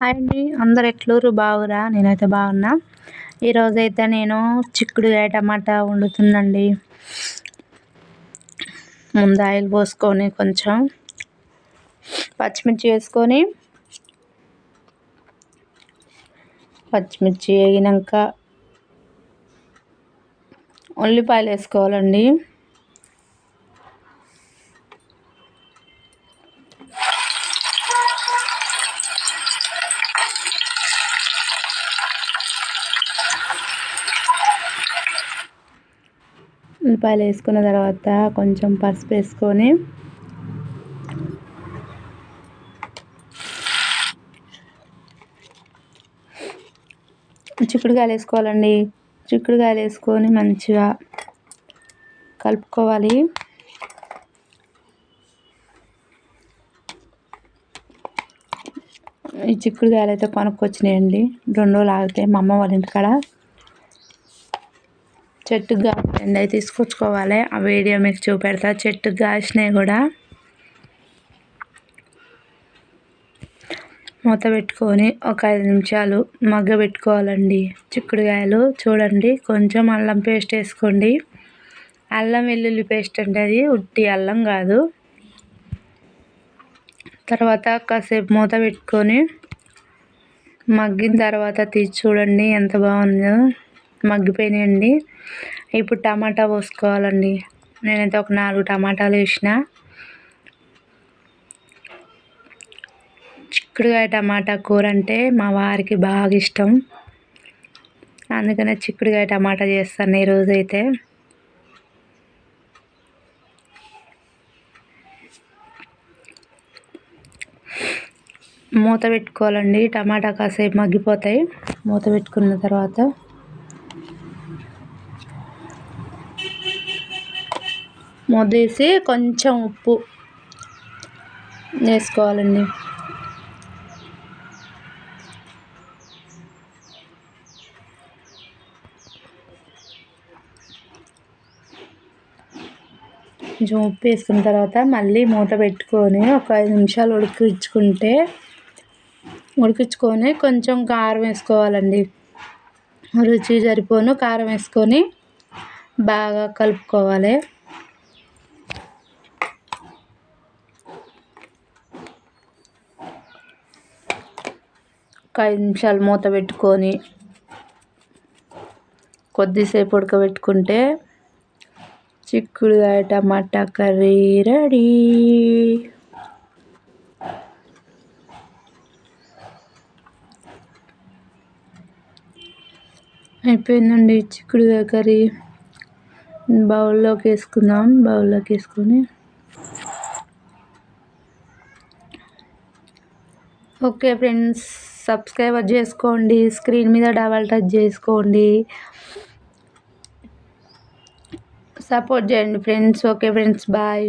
Hi అండి. అందరు ఎట్లుర్రు? బాగుర్రా? నేనైతే బాగున్నా. ఈరోజైతే నేను చిక్కుడుకాయ టమాటా వండుతున్నానండి. ముందు ఆయిల్ పోసుకొని కొంచెం పచ్చిమిర్చి వేసుకొని, పచ్చిమిర్చి వేగినాక ఉల్లిపాయలు వేసుకోవాలండి. ఉల్లిపాయలు వేసుకున్న తర్వాత కొంచెం పసుపు వేసుకొని, చిక్కుడుకాయలు వేసుకోవాలండి. చిక్కుడుకాయలు వేసుకొని మంచిగా కలుపుకోవాలి. ఈ చిక్కుడుకాయలు అయితే కొనుక్కొచ్చినాయండి. 2 రోజులు ఆగితే మా అమ్మ వాళ్ళ ఇంటికాడ చెట్టుకు కాస్తాయండి. అవి తీసుకొచ్చుకోవాలి. ఆ వీడియో మీకు చూపెడతా. చెట్టుకు కాసినాయి కూడా. మూత పెట్టుకొని ఒక 5 నిమిషాలు మగ్గబెట్టుకోవాలండి. చిక్కుడుకాయలు చూడండి. కొంచెం అల్లం పేస్ట్ వేసుకోండి. అల్లం వెల్లుల్లి పేస్ట్ అంటే అది ఉట్టి అల్లం కాదు. తర్వాత కాసేపు మూత పెట్టుకొని మగ్గిన తర్వాత తీసి చూడండి ఎంత బాగుందో. మగ్గిపోయినాయండి. ఇప్పుడు టమాటా పోసుకోవాలండి. నేనైతే ఒక 4 టమాటాలు వేసిన. చిక్కుడుకాయ టమాటా కూర అంటే మా వారికి బాగా ఇష్టం. అందుకనే చిక్కుడుకాయ టమాటా చేస్తాను ఈరోజైతే. మూత పెట్టుకోవాలండి. టమాటా కాసేపు మగ్గిపోతాయి. మూత పెట్టుకున్న తర్వాత మూత తీసి కొంచెం ఉప్పు వేసుకోవాలండి. కొంచెం ఉప్పు వేసుకున్న తర్వాత మళ్ళీ మూత పెట్టుకొని ఒక 5 నిమిషాలు ఉడికించుకొని కొంచెం కారం వేసుకోవాలండి. రుచి సరిపోను కారం వేసుకొని బాగా కలుపుకోవాలి. ఒక 5 నిమిషాలు మూత పెట్టుకొని కొద్దిసేపు ఉడకబెట్టుకుంటే చిక్కుడుకాయ టమాటా కర్రీ రెడీ. అయిపోయిందండి చిక్కుడుకాయ కర్రీ. బౌల్లోకి వేసుకుందాం. బౌల్లోకి వేసుకొని ఓకే ఫ్రెండ్స్, సబ్స్క్రైబ్ చేసుకోండి. స్క్రీన్ మీద డబల్ టచ్ చేసుకోండి. సపోర్ట్ చేయండి ఫ్రెండ్స్. Okay friends, bye.